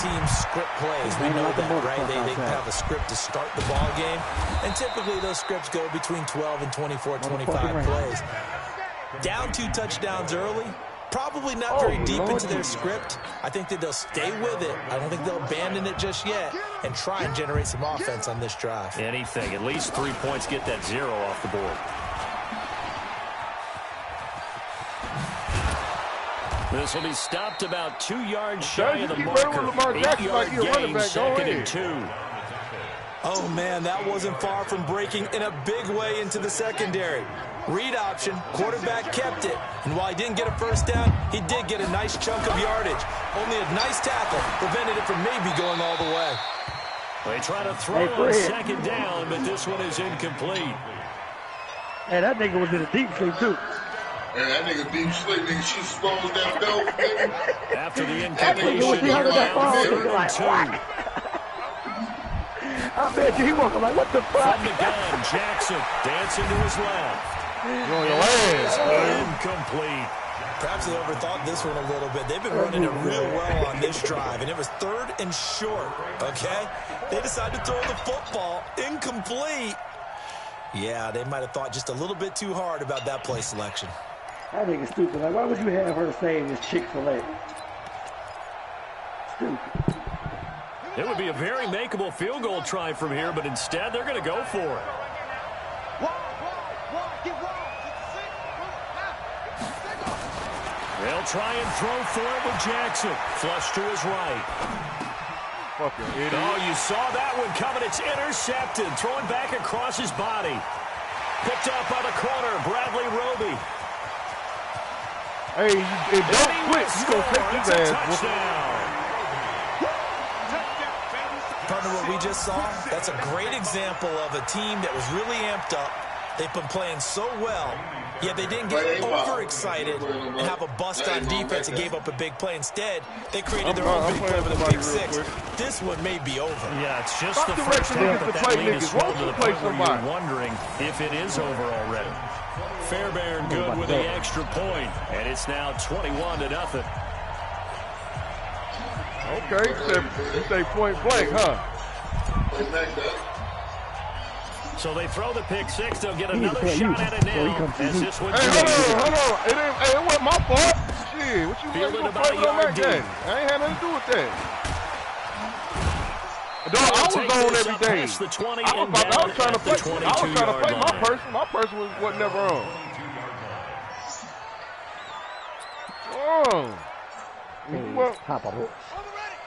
teams script plays. We know that, right? They have a script to start the ball game, and typically those scripts go between 12 and 24, 25 plays. Down 2 touchdowns early, probably not very deep into their script. I think that they'll stay with it. I don't think they'll abandon it just yet and try and generate some offense on this drive. Anything, at least 3 points, get that 0 off the board. This will be stopped about 2 yards shy of the marker. 8-yard gain, 2nd and 2. Oh, man, that wasn't far from breaking in a big way into the secondary. Read option, quarterback kept it. And while he didn't get a first down, he did get a nice chunk of yardage. Only a nice tackle prevented it from maybe going all the way. They try to throw on 2nd down, but this one is incomplete. Hey, that nigga was in a deep sleep, too. Man, that nigga deep sleep, nigga, she swallowed that belt, nigga. After the incompletion, they're down 3rd and 2. I bet you he walking like, what the fuck? From the gun, Jackson dancing to his left. Going your ass, man. Incomplete. Perhaps they overthought this one a little bit. They've been running it real well on this drive, and it was 3rd and short, okay? They decided to throw the football. Incomplete. Yeah, they might have thought just a little bit too hard about that play selection. That nigga stupid. Like, why would you have her saying this Chick-fil-A? Stupid. It would be a very makeable field goal try from here, but instead they're going to go for it. They'll try and throw for it with Jackson. Flush to his right. Fucking idiot. Oh, you saw that one coming. It's intercepted. Throwing back across his body. Picked up by the corner, Bradley Roby. Hey, don't quit. You gonna take his ass. Partner, what we just saw, that's a great example of a team that was really amped up. They've been playing so well, yet they didn't get overexcited and have a bust on defense and gave up a big play. Instead, they created their own big play with a pick 6. This one may be over. Yeah, it's just the first half, but that lead is swelled to the point where you're wondering if it is over already. Fairbairn good with the extra point, and it's now 21-0. Okay, you say point blank, huh? So they throw the pick 6. They'll get another shot at it now. As this one hold on. It wasn't my fault. Shit, what you fielded gonna about play a with on yard that game? I ain't had nothing to do with that. Dog, I was on every day. I was trying to play my person. My person was never on.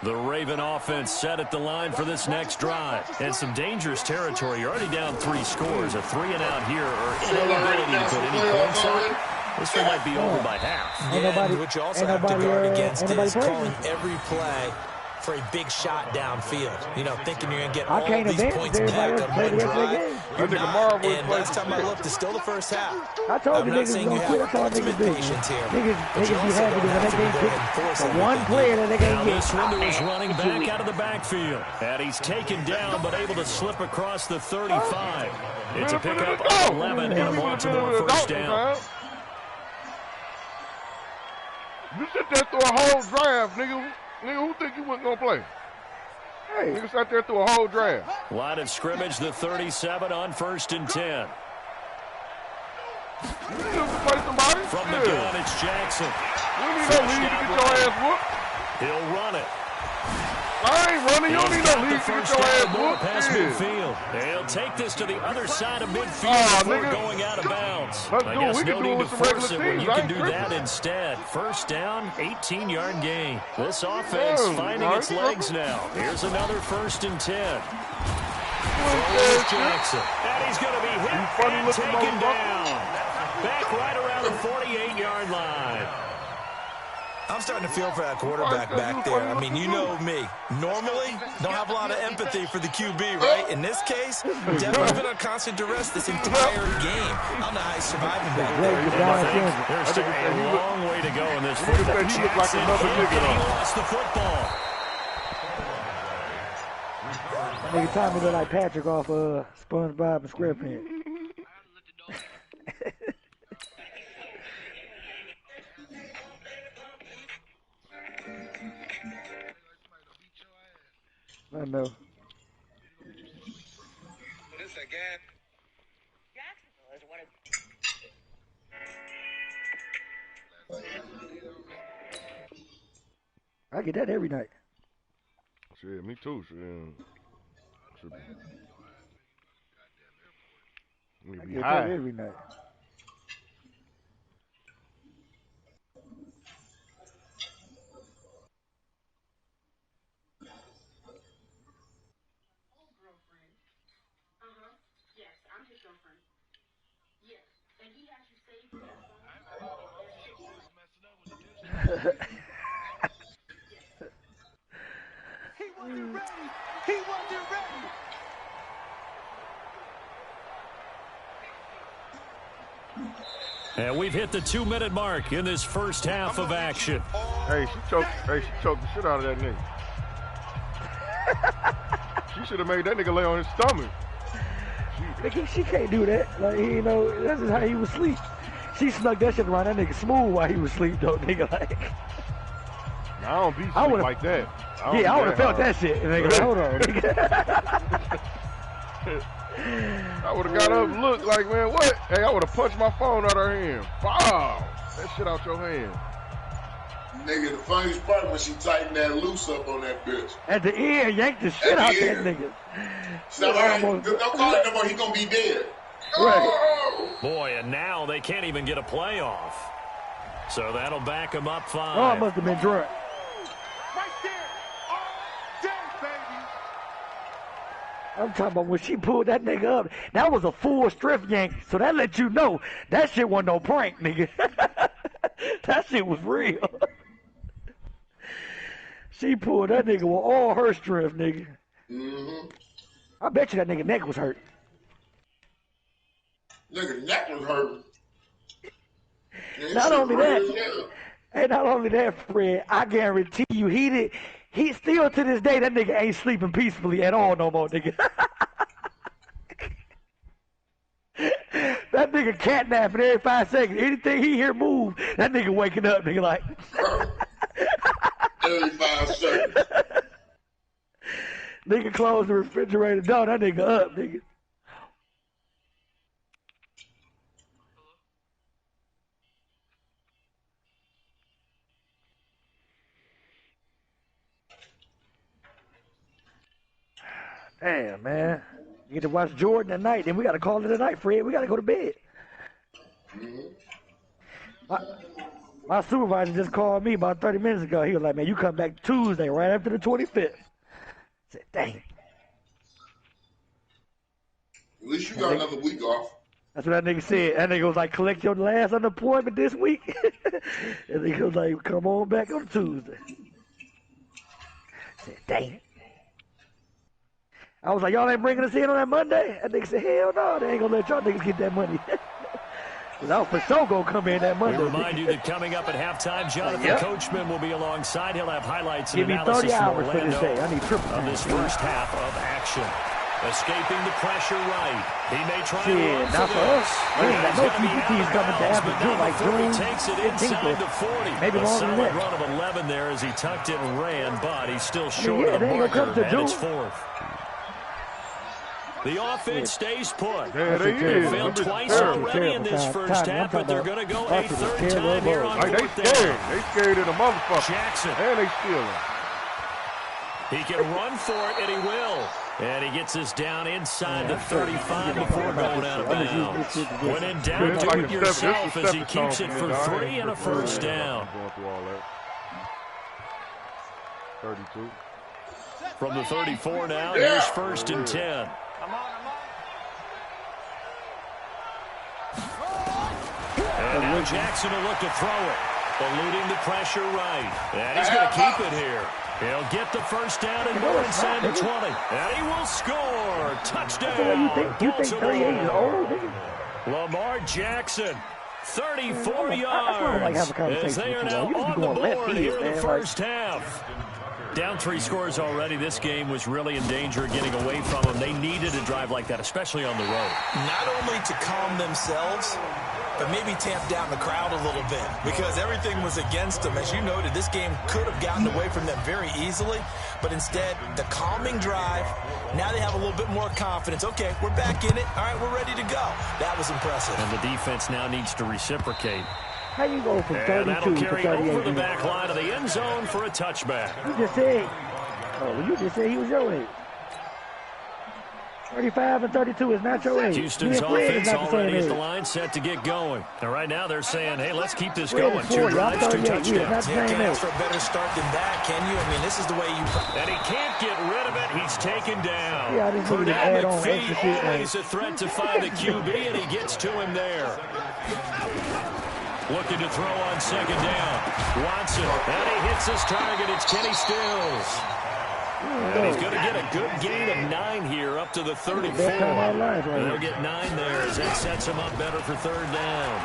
The Raven offense set at the line for this next drive. And some dangerous territory. You're already down 3 scores. A 3-and-out here or inability to put any points on. This one might be over by half. Yeah, and what you also have to guard against is calling every play for a big shot downfield. You know, thinking you're going to get all these points back on one drive. You're not, and last time I looked, it's still the first half. I'm not saying you have ultimate patience here. Niggas be happy when they can't pick one player that they can't get. This window is running back out of the backfield. And he's taken down, but able to slip across the 35. It's a pickup of 11 and a Baltimore first down. You sit there through a whole draft, nigga. Nigga, who think you wasn't gonna play? Hey, nigga sat there through a whole draft. Line of scrimmage, the 37 on 1st and 10. You need to play somebody. From the gun, it's Jackson. You need no lead to get your ass whooped. He'll run it. I ain't running. You don't need no lead to get your ass whooped. Past midfield. They'll take this to the other side of midfield before going out of bounds. I guess no need to force it when you can do that instead. First down, 18-yard gain. This offense finding its legs now. Here's another 1st and 10. Here's Jackson. And he's going to be hit and taken down. Back right around the 48-yard line. I'm starting to feel for that quarterback back there. I mean, you know me. Normally, don't have a lot of empathy for the QB, right? In this case, definitely been on constant duress this entire game. I don't know how he's surviving back there. There's still a long way to go in this football. He looked like another nigga. He lost the football. Nigga Tommy look like Patrick off SpongeBob and SquarePants. I know. This again. Jacksonville is one of. I get that every night. Shit, me too. Shit. I get that every night. He wasn't ready. He wasn't ready. And we've hit the 2-minute mark in this first half of action. Hey, she choked the shit out of that nigga. She should have made that nigga lay on his stomach. She can't do that. Like, you know, that's just how he was asleep. She snuck that shit around that nigga smooth while he was asleep, though, nigga. Like, I don't be sleep like that. I would have felt that shit. Nigga, like, hold on. I would have got up and looked like, man, what? Hey, I would have punched my phone out of her hand. Wow! That shit out your hand. Nigga, the funniest part when she tightened that loose up on that bitch. At the end, yanked the shit out that nigga. So, don't call it no more, he gonna be dead. Right. Oh! Boy, and now they can't even get a playoff. So that'll back them up 5. Oh, it must have been drunk. Right there. All day, baby. I'm talking about when she pulled that nigga up, that was a full strength yank. So that let you know that shit wasn't no prank, nigga. That shit was real. She pulled that nigga with all her strength, nigga. Mm-hmm. I bet you that nigga neck was hurt. Nigga, neck was hurting. Not only that, Fred, I guarantee you, he still to this day, that nigga ain't sleeping peacefully at all no more, nigga. That nigga catnapping every 5 seconds. Anything he hear move, that nigga waking up, nigga, like. Every 5 seconds. Nigga close the refrigerator door, that nigga up, nigga. Damn, man. You get to watch Jordan tonight, then we got to call it a night, Fred. We got to go to bed. My supervisor just called me about 30 minutes ago. He was like, man, you come back Tuesday right after the 25th. I said, dang. At least you got another week off. That's what that nigga said. That nigga was like, collect your last unemployment this week. And nigga was like, come on back on Tuesday. I said, dang. I was like, y'all ain't bringing us in on that Monday? That nigga said, hell no, they ain't gonna let y'all niggas get that money. Cause I was for sure gonna come in that Monday. We remind you that coming up at halftime, Jonathan Coachman will be alongside. He'll have highlights and Give me analysis 30 hours for this day. I need triple of this first half of action. Escaping the pressure right. He may try to run not for us. We ain't got no TPTs coming to after June, like June takes it inside the 40. Maybe longer than that. Run of 11 there as he tucked it and ran, but he's still short of the marker, and it's 4th. The offense stays put. They failed twice already in this first half, but they're going to go a third time here on they scared. They scared of the motherfucker. Jackson. And they stealing. He can run for it, and he will. And he gets us down inside the 35 before going out of bounds. When in doubt, do it yourself as he keeps it for 3 and a first down. Going through all that. 32. From the 34 now, here's 1st and 10. And now Jackson will look to throw it. Eluding the pressure right. And he's going to keep it here. He'll get the first down and more inside the 20. And he will score. Touchdown. You think 38 is old, nigga? Lamar Jackson, 34 yards. As they are now on the board here in the first half. Down 3 scores already. This game was really in danger of getting away from them. They needed a drive like that, especially on the road. Not only to calm themselves, but maybe tamp down the crowd a little bit because everything was against them. As you noted, this game could have gotten away from them very easily, but instead the calming drive. Now they have a little bit more confidence. Okay, we're back in it. All right, we're ready to go. That was impressive. And the defense now needs to reciprocate. How you go from 32 and that'll carry to 38? over the back line of the end zone for a touchback. You just said, you just said he was your age. 35 and 32 is not your age. Houston's offense already at the line, set to get going. And right now they're saying, hey, let's keep this going. 2 drives, 2 touchdowns. Yeah, can't ask for a better start than that, can you? I mean, this is the way you... And he can't get rid of it. He's taken down. Yeah, this is add on extra shit. Always a threat to find the QB, and he gets to him there. Looking to throw on second down. Watson, and he hits his target. It's Kenny Stills. And he's going to get a good gain of 9 here up to the 34. They'll get 9 there as that sets him up better for third down.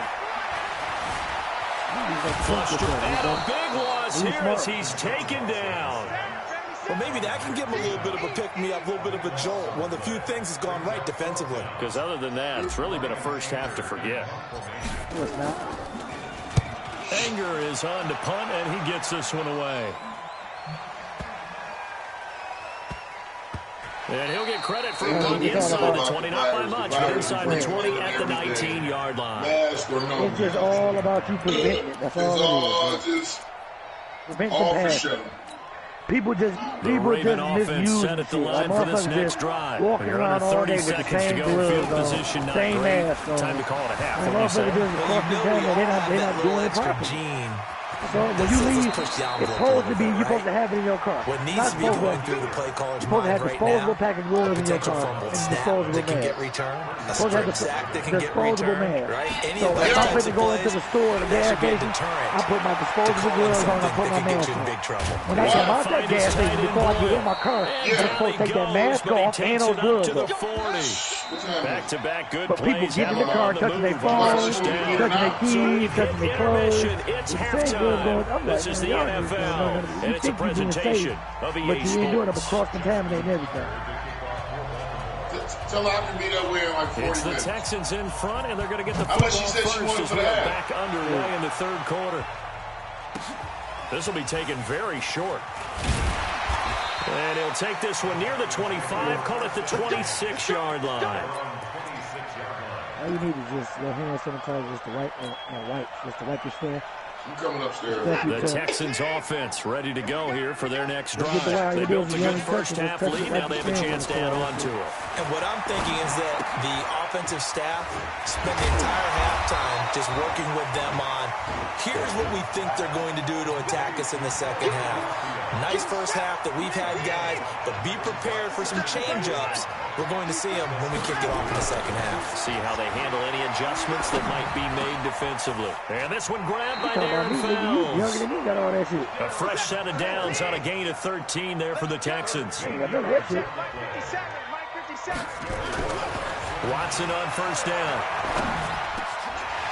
Flushed and a big loss here as he's taken down. Well, maybe that can give him a little bit of a pick-me-up, a little bit of a jolt. One of the few things that's gone right defensively. Because other than that, it's really been a first half to forget. Anger is on to punt, and he gets this one away. And he'll get credit for a run inside the 20, not by much, but inside the 20 at the 19-yard line. It's just all about you preventing it. That's all it is. Prevent the pass. People just misuse set at the line for this next drive. Walking around all day with the same gloves on, same mask on. Time to call it a half. And motherfuckers just across the camera, they're not doing it properly. So when you leave, it's supposed to be, you're supposed to have it in your car. What needs to be going through the play caller's mind right now, disposable package rollers in your car. Fumbled snap that can get returned, a strip sack that can get returned, right? Any of those types types of of plays, into the store or the gas station, I put my disposable gloves on, I put my mask on. When I come out that gas station, before I get in my car, I'm supposed to take that mask off and those gloves off. Back-to-back good plays. But people get in the car, touching their phones, touching their keys, touching their clothes. It's halftime. This is the NFL, and it's a presentation of EA Sports. But you ain't doing it, but cross-contaminating everything. Tell her I can be that way in like 40 minutes. It's the Texans in front, and they're going to get the football first as we're back underway in the third quarter. This will be taken very short. And he'll take this one near the 25, call it the 26-yard line. All you need is just your hand sanitizer, just to wipe your stare. I'm coming upstairs. The Texans offense ready to go here for their next drive. They built a good first half lead. Now they have a chance to add on to it. And what I'm thinking is that the offensive staff spent the entire halftime just working with them on, here's what we think they're going to do to attack us in the second half. Nice first half that we've had, guys, but be prepared for some change-ups. We're going to see them when we kick it off in the second half. See how they handle any adjustments that might be made defensively. And this one grabbed by Darren Fells. A fresh set of downs on a gain of 13 there for the Texans. Watson on first down.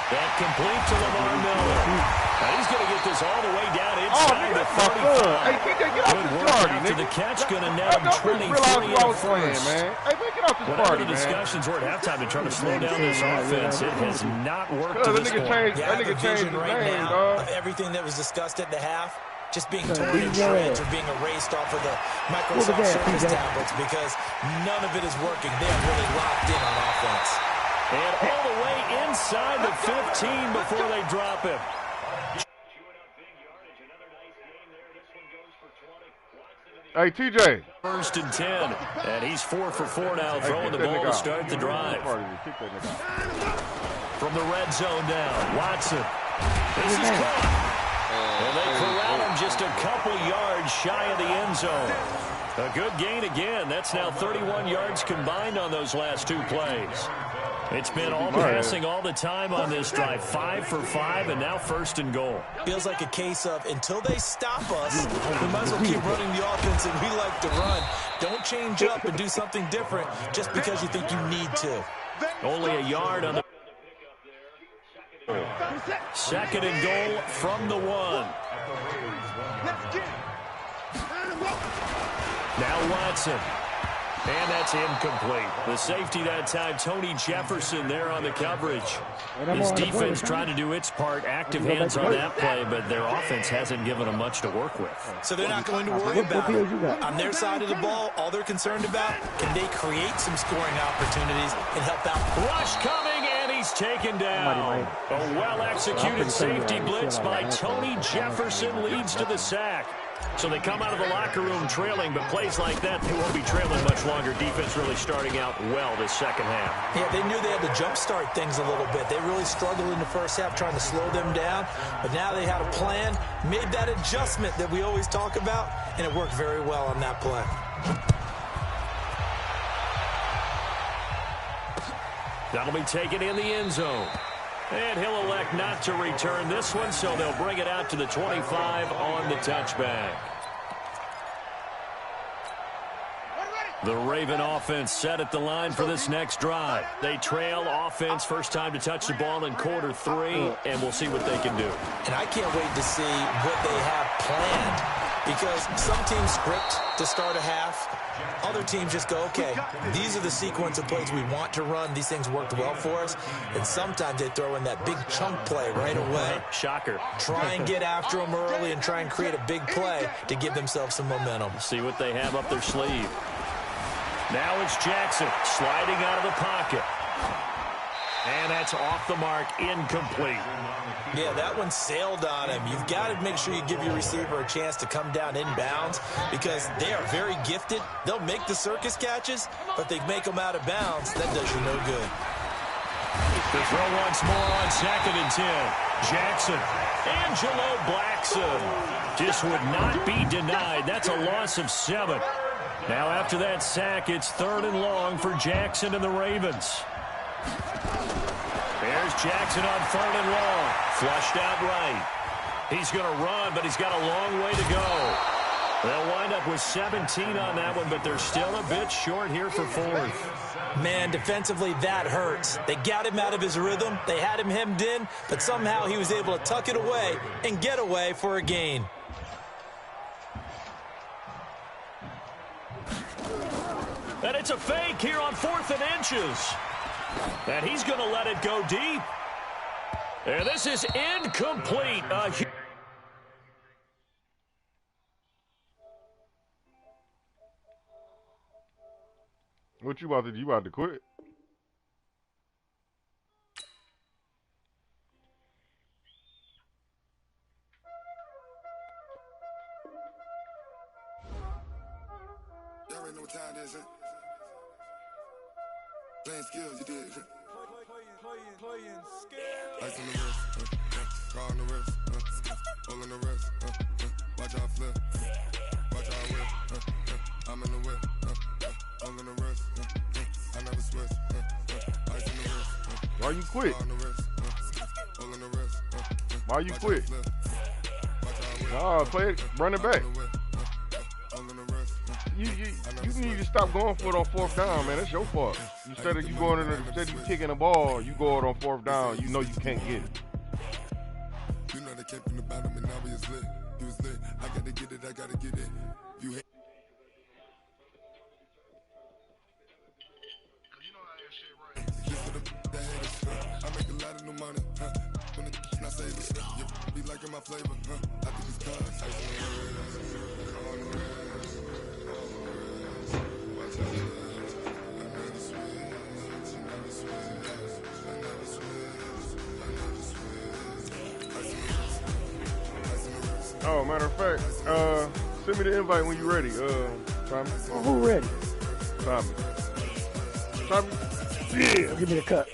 That complete to Lamar Miller. Now he's going to get this all the way down inside the 35. Hey, TJ, get off this party, after the catch, going to net him 23 and first. Man. Hey, man, get off this party, man. The discussions were at halftime to try to slow down this offense. It has not worked to this point. That nigga changed right now of everything that was discussed at the half. Just being torn in shreds or being erased off of the Microsoft Surface tablets because none of it is working. They are really locked in on offense. And all the way inside the 15 before they drop him. Hey, TJ. First and 10. And he's 4 for 4 now, throwing the ball to start the drive. From the red zone down, Watson. This is caught. And they corral him just a couple yards shy of the end zone. A good gain again. That's now 31 yards combined on those last 2 plays. It's been all passing all the time on this drive. 5 for 5, and now first and goal. Feels like a case of until they stop us, we might as well keep running the offense, and we like to run. Don't change up and do something different just because you think you need to. Only a yard on the... Second and goal from the 1. Now Watson. And that's incomplete. The safety that time, Tony Jefferson there on the coverage. His defense trying to do its part, active hands on that play, but their offense hasn't given them much to work with. So they're not going to worry about it. On their side of the ball, all they're concerned about, can they create some scoring opportunities and help out? Rush coming, and he's taken down. A well-executed safety blitz by Tony Jefferson leads to the sack. So they come out of the locker room trailing, but plays like that, they won't be trailing much longer. Defense really starting out well this second half. Yeah, they knew they had to jumpstart things a little bit. They really struggled in the first half trying to slow them down, but now they had a plan, made that adjustment that we always talk about, and it worked very well on that play. That'll be taken in the end zone. And he'll elect not to return this one, so they'll bring it out to the 25 on the touchback. The Raven offense set at the line for this next drive. They trail offense, first time to touch the ball in quarter 3, and we'll see what they can do. And I can't wait to see what they have planned, because some teams script to start a half. Other teams just go, okay, these are the sequence of plays we want to run. These things worked well for us. And sometimes they throw in that big chunk play right away. Shocker. Try and get after them early and try and create a big play to give themselves some momentum. See what they have up their sleeve. Now it's Jackson sliding out of the pocket. And that's off the mark, incomplete. Yeah, that one sailed on him. You've got to make sure you give your receiver a chance to come down inbounds, because they are very gifted. They'll make the circus catches, but they make them out of bounds. That does you no good. The throw once more on 2nd and 10. Jackson. Angelo Blackson. Just would not be denied. That's a loss of 7. Now after that sack, it's 3rd and long for Jackson and the Ravens. There's Jackson on 3rd and long. Flushed out right. He's going to run, but he's got a long way to go. They'll wind up with 17 on that one, but they're still a bit short here for 4th. Man, defensively, that hurts. They got him out of his rhythm. They had him hemmed in, but somehow he was able to tuck it away and get away for a gain. And it's a fake here on 4th and inches. And he's going to let it go deep. And this is incomplete. What you about to do? You about to quit? Y'all already know what time it is, huh? Playing skills, you did. Playing skills. Ice on the wrist, car on the wrist, hole in the wrist, watch out flip, watch out whip, I'm in the whip, hole in the wrist, I never switch, ice on the wrist. Why you quit? Hole in the wrist, why you quit? Nah, play it, run it back. You need to stop going for it on 4th down, man. That's your fault. Instead of you going in, instead of you kicking the ball, you go out on 4th down. You know you can't get it. You know they came from the bottom and now we is lit. You was lit. I gotta get it. I gotta get it. You hate. You know how that shit right. This for the haters. I make a lot of new money. When the not save it, you be liking my flavor. I think it's cause. Oh, matter of fact, send me the invite when you're ready. Tommy. Oh, who ready? Tommy. Tommy. Yeah. Give me the cut.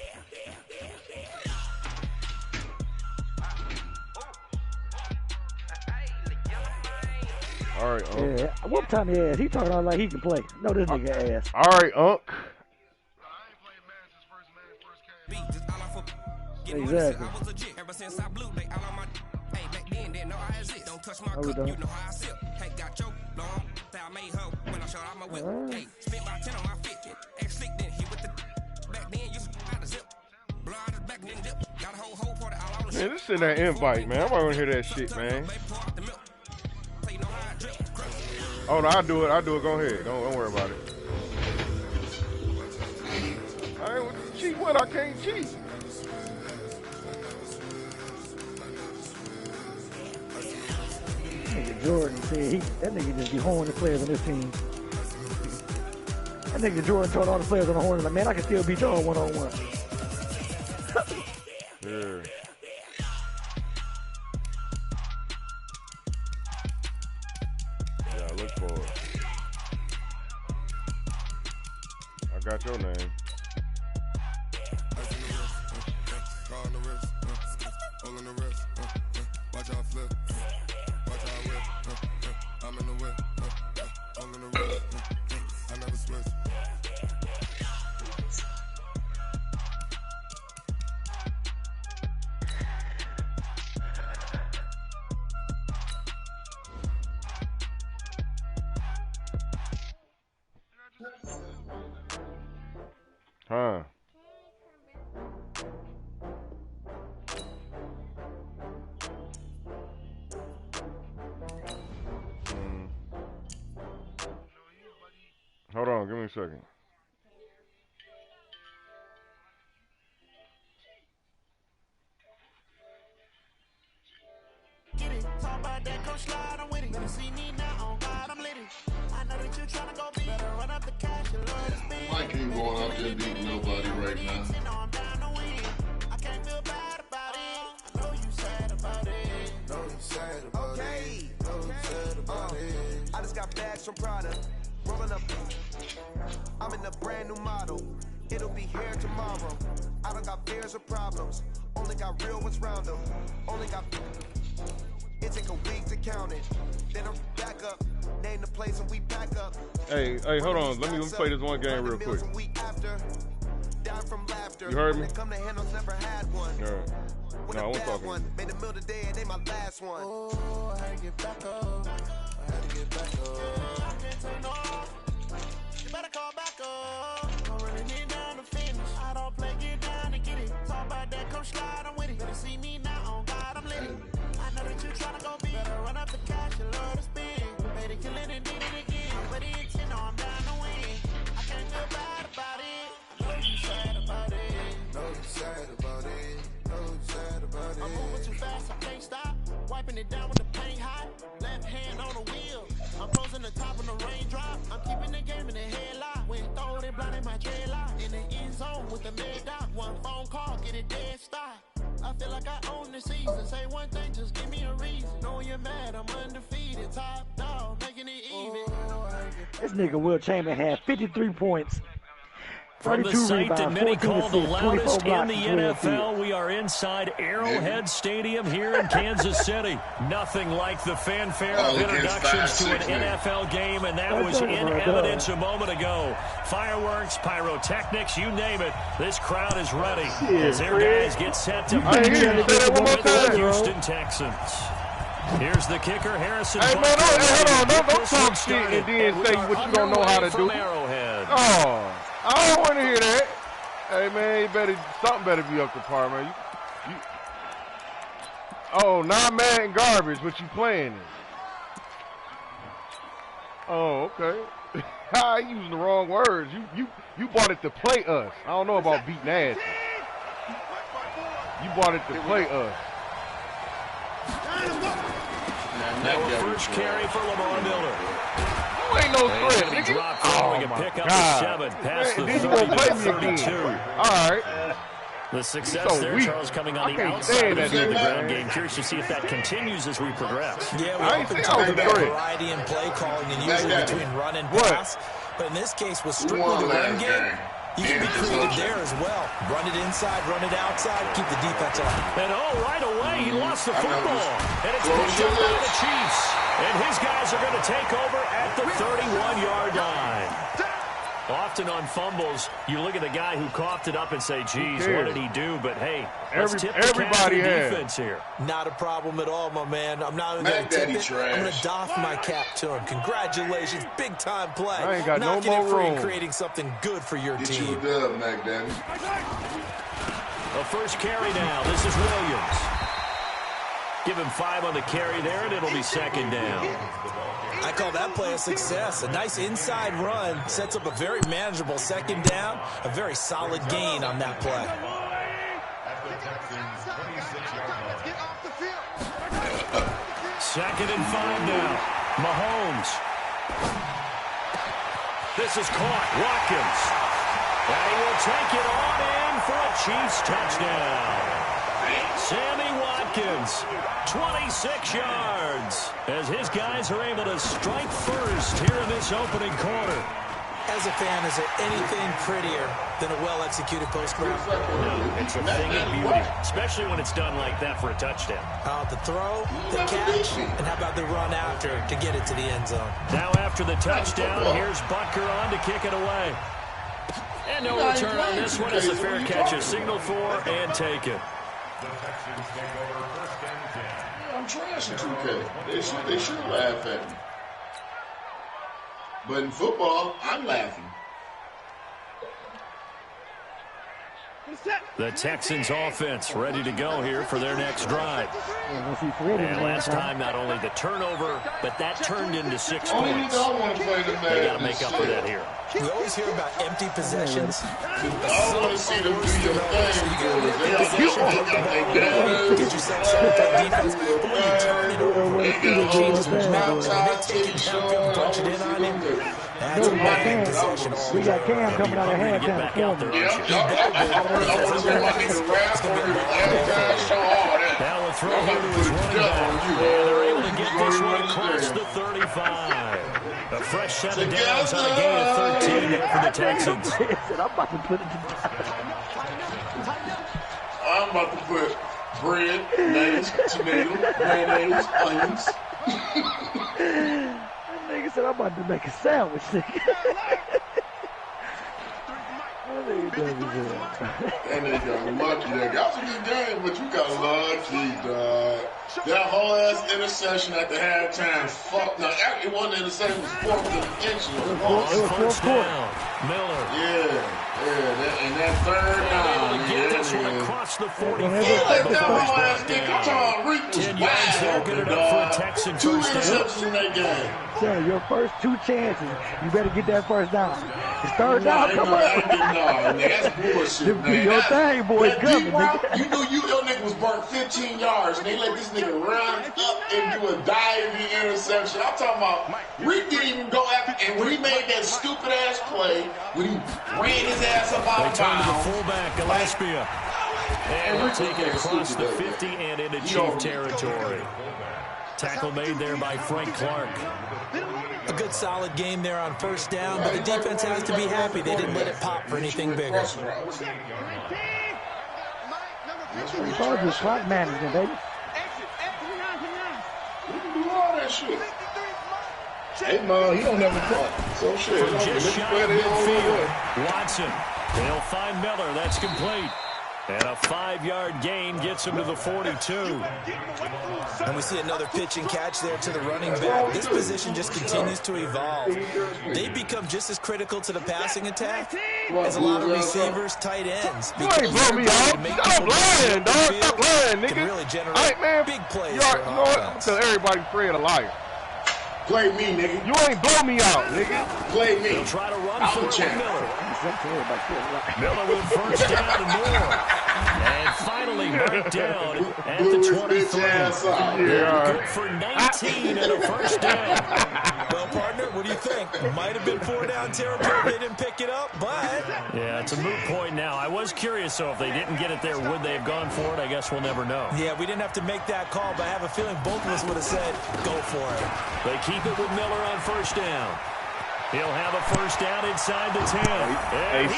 All right, Yeah, what time he ass? He talking all like he can play. No, this nigga ass. All right, Unc. Exactly. How we doing? Man, this is that invite, man. I want to hear that shit, man. Oh, no, I'll do it. Go ahead. Don't worry about it. I ain't cheat what I can't cheat. Nigga Jordan said that nigga just be holding the players on this team. That nigga Jordan told all the players on the horn, like, man, I can still beat y'all one-on-one. Yeah. Yeah, look for it. I got your name. Watch out flip. Watch out whip. I'm in the whip. I'm in the whip. I never switch. Huh. Hold on, give me a second. Get it, talk about that, come slide, I'm with it. Better see me now, on God, I'm lit it. I know that you tryna go big, better run up the cash, you love to spend. Mike ain't going out there beating nobody right now. I'm down to win. I can't feel bad about it. I know you sad about it. Know you sad about it. Know you sad about it. I just got bags from Prada. Rolling up. I'm in a brand new model. It'll be here tomorrow. I don't got fears or problems. Only got real ones round them. Only got. It take a week to count it. Then I'm back up. Name the place and we pack up. Hey, hold on. Let me play this one game real quick. You heard me? Come to handles, never had one. All right. When No, I a wasn't bad talking. one. Made a meal today and they my last one. Oh, I had to get back up. I had to get back up. I can't take no. You better call back up. I'm running it down to finish. I don't play, get down to get it. Talk about that, come slide, I'm with it. Better see me now, on God, I'm lit. I know that you tryna go big. Better run up the cash, you love to spend. Better kill it and did it again. But it's in, I'm down to win. I can't feel bad about it. I know you sad about it. Know you sad about it. Know you sad about it. I'm moving too fast, I can't stop. Wiping it down with the paint hot. Left hand on the wheel. I'm closing the top of the raindrop. I'm keeping the game in the headlock. When throwed it, blinding my dreadlock. In the end zone with the mid dot. One phone call, get it dead stop. I feel like I own the season. Say one thing, just give me a reason. Knowing you're mad, I'm undefeated. Top dog, making it even. This nigga Will Chamberlain had 53 points. From the 32 site that many rebounds, call the 14 loudest assists, 24 in the blocks, 12 NFL, we are inside Arrowhead Stadium here in Kansas City. Nothing like the fanfare of introductions to an NFL game, and that was in evidence a moment ago. Fireworks, pyrotechnics, you name it. This crowd is ready as their guys get set to match up with the Houston Texans. Here's the kicker, Harrison. Hey, man, hold on. Don't talk shit and then say what you don't know how to do. Arrowhead. Oh, I don't want to hear that. Hey, man, something better be up to par, man. Oh, non-man garbage, what you playing in? Oh, okay. I using the wrong words. You bought it to play us. I don't know about beating ass. You bought it to play us. First carry for Lamar Miller. You ain't no threat, nigga. Drop following a pick up of 7 past the 30-32. All right. The success there, Charles, coming on the outside of the ground game. Curious to see if that continues as we progress. Yeah, we often talk about variety in play calling and usually between run and pass. But in this case, with strictly the run game, you can be creative there as well. Run it inside, run it outside, keep the defense on. And right away, he lost the football. And it's picked up by the Chiefs. And his guys are going to take over at the 31-yard line. Often on fumbles, you look at the guy who coughed it up and say, geez, what did he do? But, hey, let's tip the cap to the defense here. Not a problem at all, my man. I'm not even going to tip it. I'm going to doff my cap to him. Congratulations. Big-time play. I ain't got Knocking no it more free room. and creating something good for your Get team. you a dub, Mackdaddy. The first carry now. This is Williams. Give him 5 on the carry there, and it'll be second down. I call that play a success. A nice inside run sets up a very manageable second down. A very solid gain on that play. Second and 5 now. Mahomes. This is caught. Watkins. And he will take it on in for a Chiefs touchdown. Sammy Watkins, 26 yards, as his guys are able to strike first here in this opening quarter. As a fan, is there anything prettier than a well-executed post-route? No, it's a thing of beauty, especially when it's done like that for a touchdown. The throw, the catch, and how about the run after to get it to the end zone? Now after the touchdown, here's Butker on to kick it away. And no return on this one as the fair catch is signaled for and taken. I'm trash in 2K. They should laugh at me. But in football, I'm laughing. The Texans offense ready to go here for their next drive. And last time, not only the turnover, but that turned into 6 points. They got to make up for that here. We always hear about empty possessions. I want to see them do your thing. Get yourself set up that defense. But when you turn it over, it changes the momentum. When they take it downfield and punch it in on him, that's a bad possession. We got Cam coming out of halftime. Now we'll throw here to his running back. And they're able to get this one across the 35. A fresh set of downs on a gain of 13 there for the Texans. I'm about to put bread, lettuce, tomato, mayonnaise, onions. That nigga said I'm about to make a sandwich. That nigga lucky. That was a good game, but you got lucky, dog. That whole ass interception at the halftime. Fuck. Now, it wasn't an interception. It was 4th inches. It was first down. Miller. Yeah. And that third down. Get this one across the 45. Let that whole ass nigga come on. Reek was 10 yards there. Good enough for a Texan 2 first down. interceptions in that game. Sir, your first 2 chances, you better get that first down. It's third down, come on. No, that's bullshit, man. Your thing, boy, coming. You knew your nigga was burnt 15 yards, and they let this nigga run up and do a diving interception. I'm talking about, Reek didn't even go after, and when he made that stupid ass play, when he ran his ass up out of bounds. They turn to the fullback, Gillespie. And we'll take it across the 50 and into Chief territory. Tackle made there by Frank Clark. A good solid game there on first down, but the defense has to be happy they didn't let it pop for anything bigger. It's all just clock management, baby. You can do all that shit. Hey, man, he don't have a clock. So shit. From just shy of midfield, Watson. They'll find Miller. That's complete. And a 5-yard gain gets him to the 42. And we see another pitch and catch there to the running back. This position just continues to evolve. They become just as critical to the passing attack as a lot of receivers, tight ends. You ain't blow me out. Stop lying, dog. Stop lying, nigga. Can really generate big plays. You know what? I'm telling everybody Fred a liar. Play me, nigga. You ain't blow me out, nigga. Play me. He'll try to run for Miller. Miller with first down and more. And finally marked down at the 23. Good for 19 and a first down. Well, partner, what do you think? Might have been 4-down territory. They didn't pick it up, but... Yeah, it's a moot point now. I was curious, so if they didn't get it there, would they have gone for it? I guess we'll never know. Yeah, we didn't have to make that call, but I have a feeling both of us would have said, go for it. They keep it with Miller on first down. He'll have a first down inside the 10.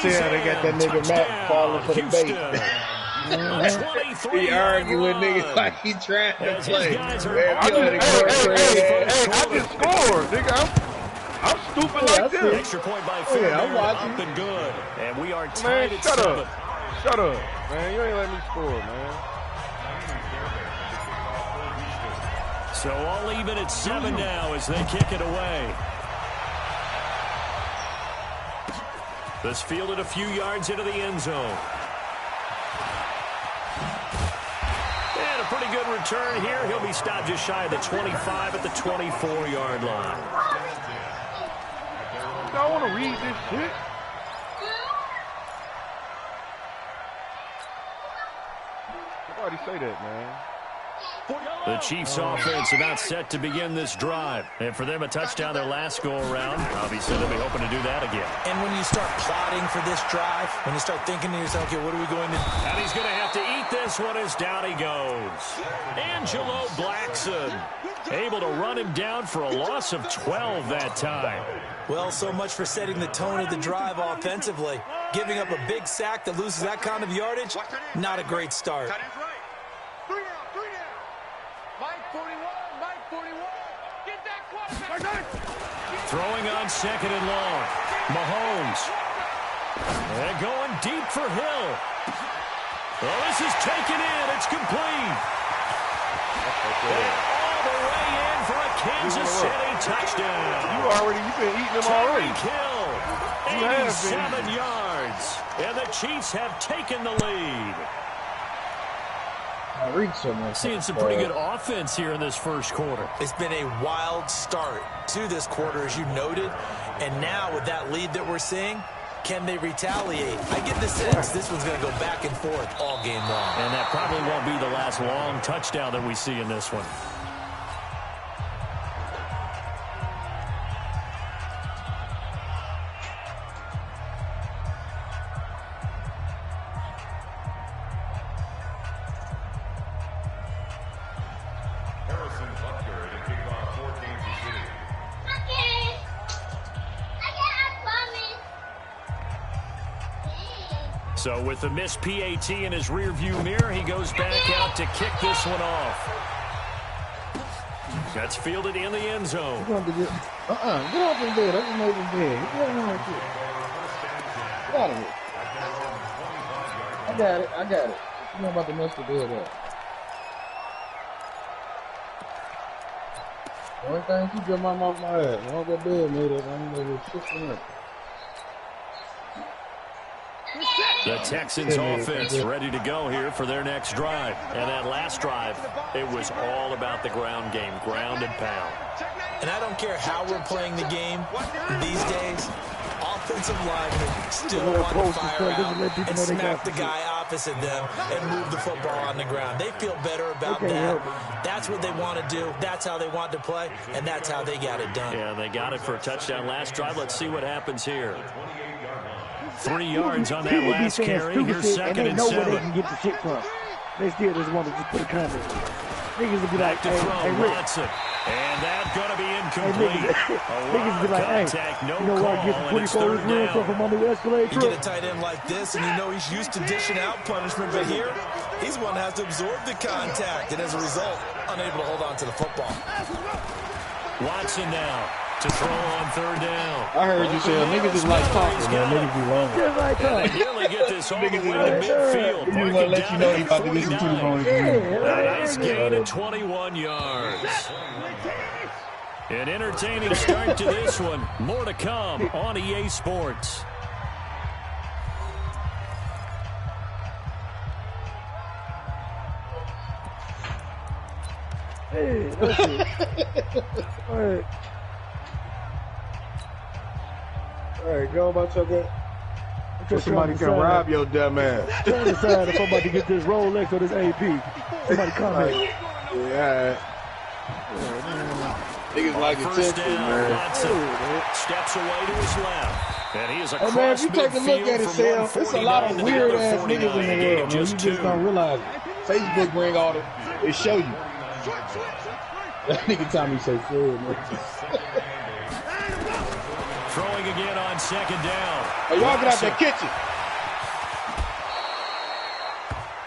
They said they got that nigga Matt falling for the bait. He arguing with niggas like he trying to play. Hey, I just scored, nigga. I'm stupid like this. Extra point by Phil. I'm watching. Up and good. And we are tied at 7. Shut up, man. You ain't let me score, man. So all even at 7 now as they kick it away. This fielded a few yards into the end zone. And a pretty really good return here. He'll be stopped just shy of the 25 at the 24-yard line. Y'all want to read this shit? Nobody say that, man. The Chiefs offense about set to begin this drive. And for them, a touchdown their last go-around. Obviously, they'll be hoping to do that again. And when you start plotting for this drive, when you start thinking to yourself, okay, what are we going to do? And he's going to have to eat this one as down he goes. Angelo Blackson able to run him down for a loss of 12 that time. Well, so much for setting the tone of the drive offensively. Giving up a big sack that loses that kind of yardage, not a great start. Throwing on second and long. Mahomes. And going deep for Hill. Well, this is taken in. It's complete. And all the way in for a Kansas City touchdown. You've been eating them already. Hill, 87 yards. And the Chiefs have taken the lead. Seeing some pretty good offense here in this first quarter. It's been a wild start to this quarter, as you noted. And now with that lead that we're seeing, can they retaliate? I get the sense this one's going to go back and forth all game long. And that probably won't be the last long touchdown that we see in this one. So with the missed PAT in his rearview mirror, he goes back out to kick this one off. That's fielded in the end zone. Get off his bed. I just made his bed. Get out of here. I got it. You know about to mess the bed up. The only thing keep your mom off my ass. I don't got bed made up. I don't know what shit's in it. The Texans offense ready to go here for their next drive. And that last drive, it was all about the ground game, ground and pound. And I don't care how we're playing the game these days, offensive linemen still want to fire out and smack the guy opposite them and move the football on the ground. They feel better about that. That's what they want to do. That's how they want to play, and that's how they got it done. Yeah, they got it for a touchdown last drive. Let's see what happens here. 3 yards on that last carry. Here's second and 7. And they know where they can get the shit from. They still just want to just put a comment. Niggas will be like, hey, Rick. Watson. And that's going to be incomplete. Niggas will be like, hey, you know what, get the 24 real stuff from under the Escalade You truck. get a tight end like this, and you know he's used to dishing out punishment, but here, he's one that has to absorb the contact, and as a result, unable to hold on to the football. Watson now to throw on third down. I heard you say niggas just like talking, man. Niggas be long. Just like And they nearly get this all the way to midfield. He just want to let you know he about to get some two points. A nice gain of 21 yards. An entertaining start to this one. More to come on EA Sports. Hey, that's it. All right, go about your game. So somebody can rob your dumb ass. I'm trying to decide if I'm about to get this Rolex or this AP. Somebody comment. Yeah. Niggas like attention, man. Watson steps away to his left. And he is across man, if you take a look at it, Sam, it's a lot of weird ass niggas in the world, man. You just don't realize it. Facebook bring all the, they show you. That nigga Tommy say Fred, man. Throwing again on second down. Hey, y'all get out that kitchen.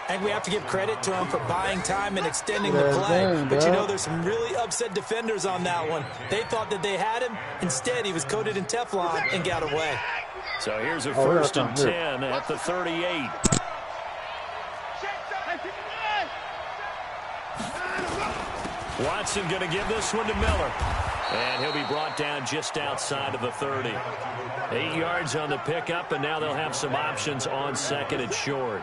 And we have to give credit to him for buying time and extending the play. But you know, there's some really upset defenders on that one. They thought that they had him. Instead, he was coated in Teflon and got away. So here's a first and 10 at the 38. Watson going to give this one to Miller. And he'll be brought down just outside of the 30. 8 yards on the pickup, and now they'll have some options on second and short.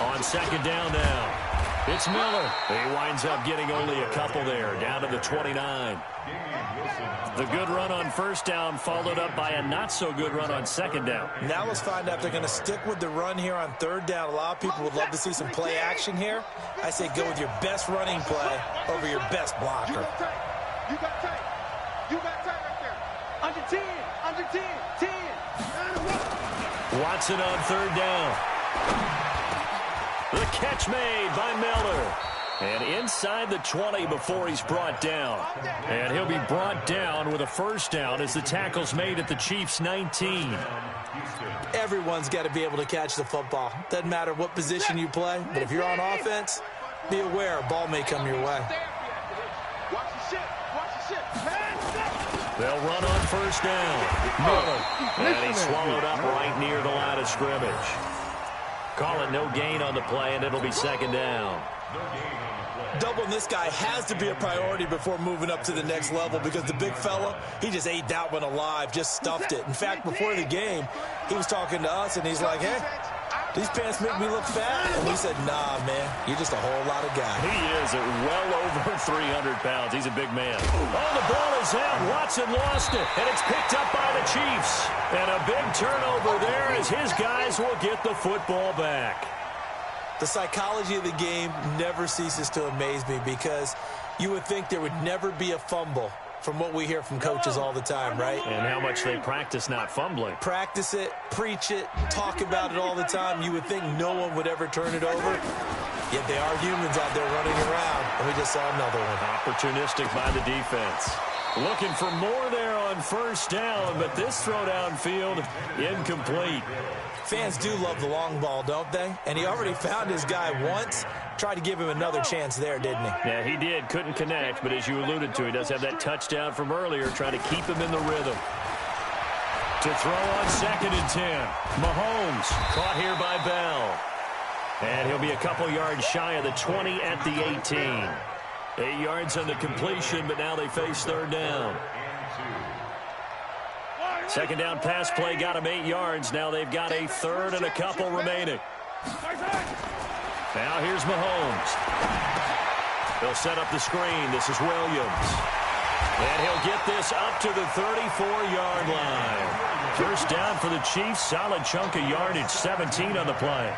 On second down now. It's Miller. He winds up getting only a couple there, down to the 29. The good run on first down followed up by a not-so-good run on second down. Now let's find out if they're going to stick with the run here on third down. A lot of people would love to see some play action here. I say go with your best running play over your best blocker. You got tape. You got tape right there. Under 10. Under 10. 10. Watson on third down. The catch made by Miller. And inside the 20 before he's brought down. And he'll be brought down with a first down as the tackle's made at the Chiefs' 19. Everyone's got to be able to catch the football. Doesn't matter what position you play, but if you're on offense, be aware a ball may come your way. Watch the shit. Watch the shit. They'll run on first down. Miller. And he's swallowed up right near the line of scrimmage. Call it no gain on the play, and it'll be second down. Doubling this guy has to be a priority before moving up to the next level because the big fella, he just ate that one alive, just stuffed it. In fact, before the game, he was talking to us, and he's like, hey, these pants make me look fat. And we said, nah, man, you're just a whole lot of guy. He is at well over 300 pounds. He's a big man. Oh, the ball is out. Watson lost it, and it's picked up by the Chiefs. And a big turnover there as his guys will get the football back. The psychology of the game never ceases to amaze me because you would think there would never be a fumble from what we hear from coaches all the time, right? And how much they practice not fumbling. Practice it, preach it, talk about it all the time. You would think no one would ever turn it over. Yet they are humans out there running around, and we just saw another one. Opportunistic by the defense. Looking for more there on first down, but this throw downfield incomplete. Fans do love the long ball, don't they? And he already found his guy once. Tried to give him another chance there, didn't he? Yeah, he did. Couldn't connect, but as you alluded to, he does have that touchdown from earlier, trying to keep him in the rhythm. To throw on second and 10. Mahomes caught here by Bell. And he'll be a couple yards shy of the 20 at the 18. 8 yards on the completion, but now they face third down. Second down pass play got him 8 yards. Now they've got a third and a couple remaining. Now here's Mahomes. They'll set up the screen. This is Williams. And he'll get this up to the 34-yard line. First down for the Chiefs. Solid chunk of yardage. 17 on the play.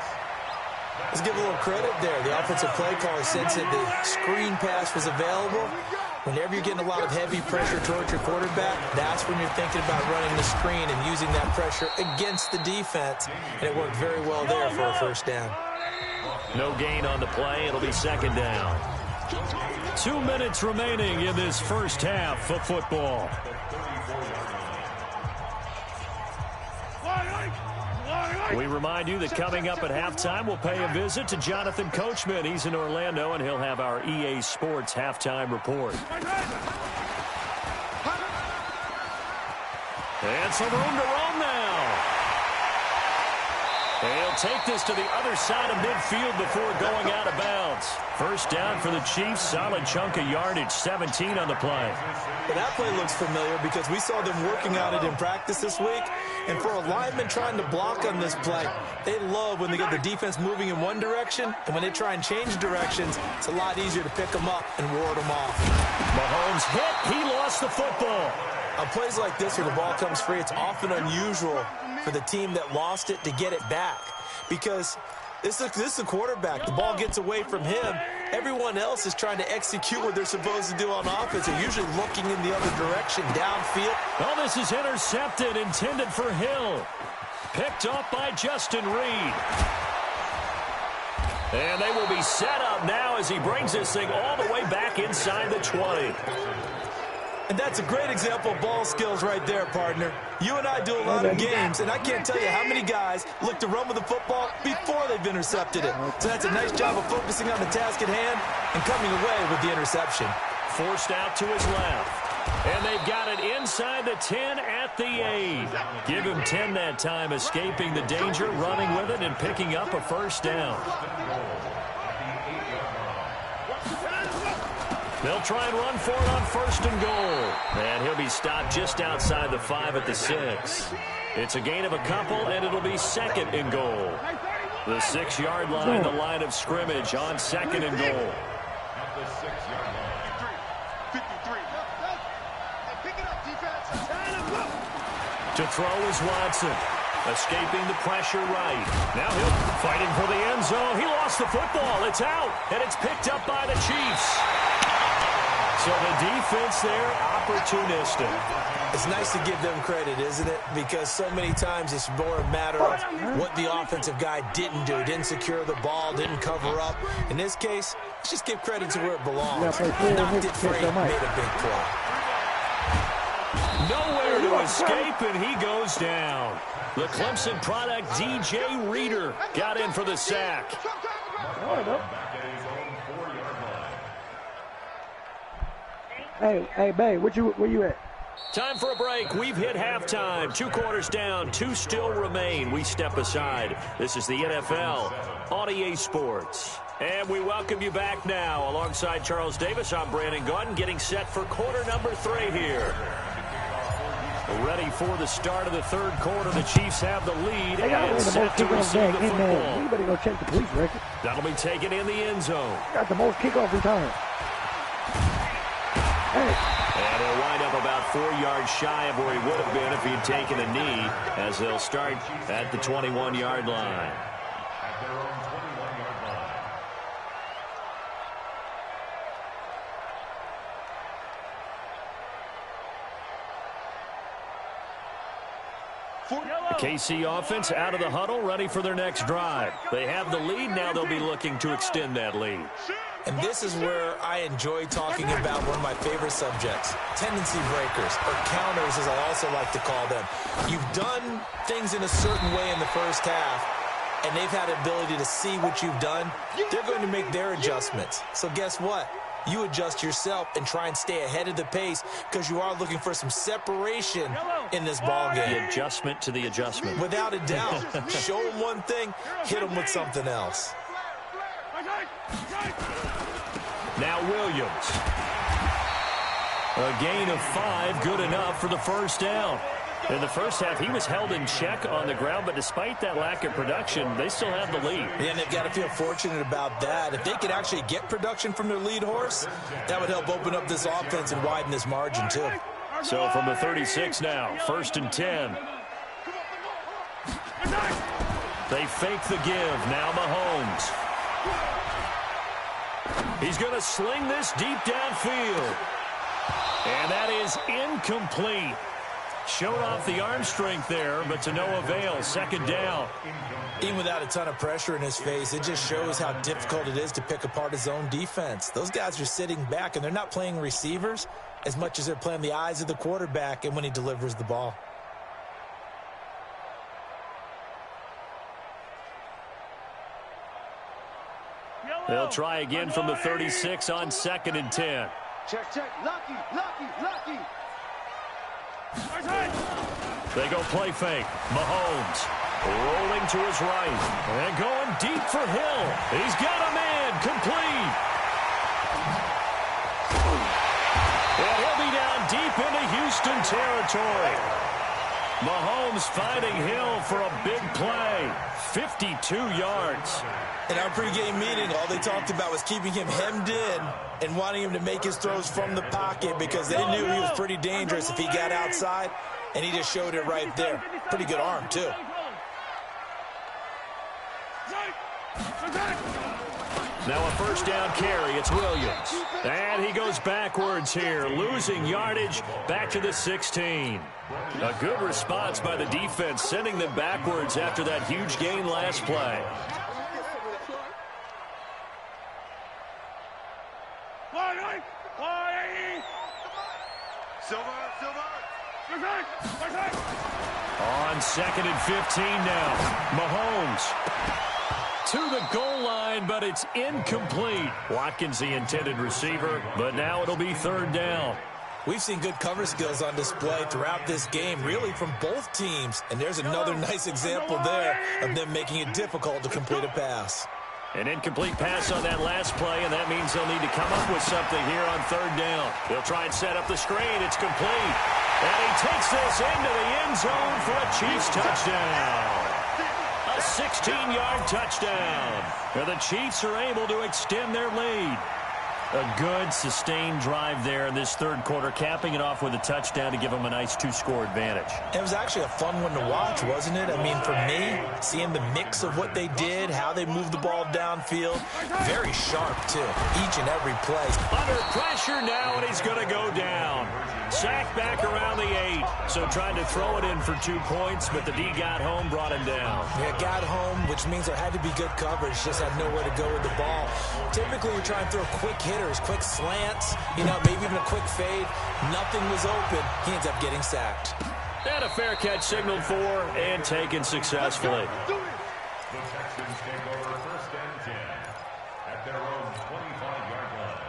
Let's give a little credit there. The offensive play caller said that the screen pass was available. Whenever you're getting a lot of heavy pressure towards your quarterback, that's when you're thinking about running the screen and using that pressure against the defense. And it worked very well there for a first down. No gain on the play. It'll be second down. 2 minutes remaining in this first half of football. We remind you that coming up at halftime, we'll pay a visit to Jonathan Coachman. He's in Orlando, and he'll have our EA Sports halftime report. And some room to roam now. They'll take this to the other side of midfield before going out of bounds. First down for the Chiefs. Solid chunk of yardage. 17 on the play. Well, that play looks familiar because we saw them working on it in practice this week. And for a lineman trying to block on this play, they love when they get the defense moving in one direction. And when they try and change directions, it's a lot easier to pick them up and ward them off. Mahomes hit. He lost the football. On plays like this where the ball comes free, it's often unusual for the team that lost it to get it back. Because this is a quarterback. The ball gets away from him. Everyone else is trying to execute what they're supposed to do on offense. They're usually looking in the other direction, downfield. Oh, this is intercepted, intended for Hill. Picked up by Justin Reed. And they will be set up now as he brings this thing all the way back inside the 20. And that's a great example of ball skills right there, partner. You and I do a lot of games, and I can't tell you how many guys look to run with the football before they've intercepted it. So that's a nice job of focusing on the task at hand and coming away with the interception. Forced out to his left. And they've got it inside the 10 at the 8. Give him 10 that time, escaping the danger, running with it, and picking up a first down. They'll try and run for it on first and goal. And he'll be stopped just outside the 5 at the 6. It's a gain of a couple, and it'll be second and goal. The 6-yard line, the line of scrimmage on second and goal. At the 6-yard line. 53. Pick it up, defense. To throw is Watson. Escaping the pressure right. Now he'll fighting for the end zone. He lost the football. It's out, and it's picked up by the Chiefs. So the defense there, opportunistic. It's nice to give them credit, isn't it? Because so many times it's more a matter of what the offensive guy didn't do. Didn't secure the ball, didn't cover up. In this case, let's just give credit to where it belongs. Knocked it free, made a big play. Nowhere to escape, and he goes down. The Clemson product, DJ Reader, got in for the sack. Hey, babe, where you at? Time for a break. We've hit halftime. 2 quarters down, 2 still remain. We step aside. This is the NFL on EA Sports. And we welcome you back now. Alongside Charles Davis, I'm Brandon Gaudin, getting set for quarter number 3 here. Ready for the start of the third quarter. The Chiefs have the lead and set to receive the football. You better go check the police record. That'll be taken in the end zone. Got the most kickoff returns. And he'll wind up about 4 yards shy of where he would have been if he'd taken a knee, as they'll start at the 21-yard line. At their own 21-yard line. The KC offense out of the huddle, ready for their next drive. They have the lead. Now they'll be looking to extend that lead. And this is where I enjoy talking about one of my favorite subjects, tendency breakers, or counters as I also like to call them. You've done things in a certain way in the first half, and they've had the ability to see what you've done. They're going to make their adjustments. So guess what? You adjust yourself and try and stay ahead of the pace because you are looking for some separation in this ball game. The adjustment to the adjustment. Without a doubt. Show them one thing, hit them with something else. Now Williams. A gain of 5, good enough for the first down. In the first half, he was held in check on the ground, but despite that lack of production, they still have the lead. Yeah, and they've got to feel fortunate about that. If they could actually get production from their lead horse, that would help open up this offense and widen this margin, too. So from the 36 now, 1st and 10. They fake the give. Now Mahomes. He's going to sling this deep downfield. And that is incomplete. Showed off the arm strength there, but to no avail. 2nd down. Even without a ton of pressure in his face, it just shows how difficult it is to pick apart his own defense. Those guys are sitting back, and they're not playing receivers as much as they're playing the eyes of the quarterback and when he delivers the ball. They'll try again from the 36 on 2nd and 10. Check. Lucky. They go play fake. Mahomes rolling to his right and going deep for Hill. He's got a man complete. And he'll be down deep into Houston territory. Mahomes finding Hill for a big play. 52 yards. In our pregame meeting, all they talked about was keeping him hemmed in and wanting him to make his throws from the pocket because they knew he was pretty dangerous if he got outside, and he just showed it right there. Pretty good arm, too. Now a 1st down carry. It's Williams. And he goes backwards here, losing yardage back to the 16. A good response by the defense, sending them backwards after that huge gain last play. On 2nd and 15 now. Mahomes to the goal line, but it's incomplete. Watkins, the intended receiver, but now it'll be 3rd down. We've seen good cover skills on display throughout this game, really from both teams. And there's another nice example there of them making it difficult to complete a pass. An incomplete pass on that last play, and that means they'll need to come up with something here on 3rd down. They'll try and set up the screen. It's complete. And he takes this into the end zone for a Chiefs touchdown. A 16-yard touchdown. And the Chiefs are able to extend their lead. A good, sustained drive there in this third quarter, capping it off with a touchdown to give them a nice 2-score advantage. It was actually a fun one to watch, wasn't it? I mean, for me, seeing the mix of what they did, how they moved the ball downfield, very sharp, too, each and every play. Under pressure now, and he's going to go down. Sacked back around the 8, so tried to throw it in for 2 points, but the D got home, brought him down. Yeah, got home, which means there had to be good coverage, just had nowhere to go with the ball. Typically, you're trying to throw quick hitters, quick slants, maybe even a quick fade. Nothing was open. He ends up getting sacked. And a fair catch signaled for and taken successfully. The Texans take over 1st and 10 at their own 25-yard line.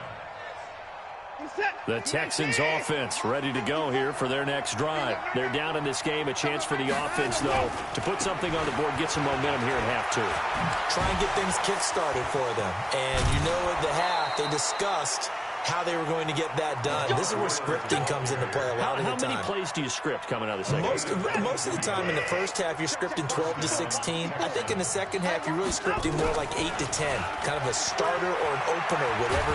The Texans offense ready to go here for their next drive. They're down in this game. A chance for the offense, though, to put something on the board, get some momentum here at half 2. Try and get things kick-started for them. And at the half, they discussed how they were going to get that done. This is where scripting comes into play a lot of the time. How many plays do you script coming out of the second? Most of the time in the first half, you're scripting 12 to 16. I think in the second half, you're really scripting more like 8 to 10. Kind of a starter or an opener, whatever.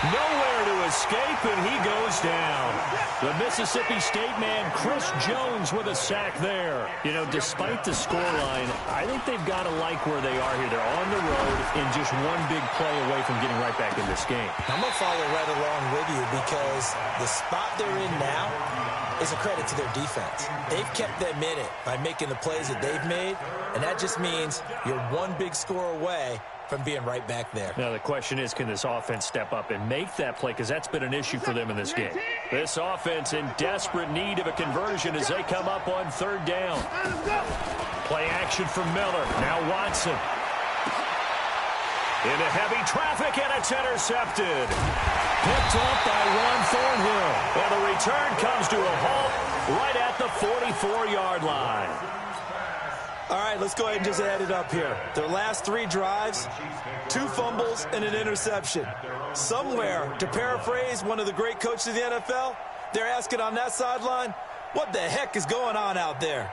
Nowhere to escape, and he goes down. The Mississippi State man, Chris Jones, with a sack there. Despite the scoreline, I think they've got to like where they are here. They're on the road and just one big play away from getting right back in this game. I'm going to follow right along with you because the spot they're in now is a credit to their defense. They've kept them in it by making the plays that they've made, and that just means you're one big score away from being right back there. Now, the question is, can this offense step up and make that play? Because that's been an issue for them in this game. This offense in desperate need of a conversion as they come up on 3rd down. Play action from Miller. Now Watson. Into heavy traffic, and it's intercepted. Picked up by Ron Thornhill. And the return comes to a halt right at the 44-yard line. All right, let's go ahead and just add it up here. Their last 3 drives, 2 fumbles and an interception. Somewhere, to paraphrase one of the great coaches of the NFL, they're asking on that sideline, what the heck is going on out there?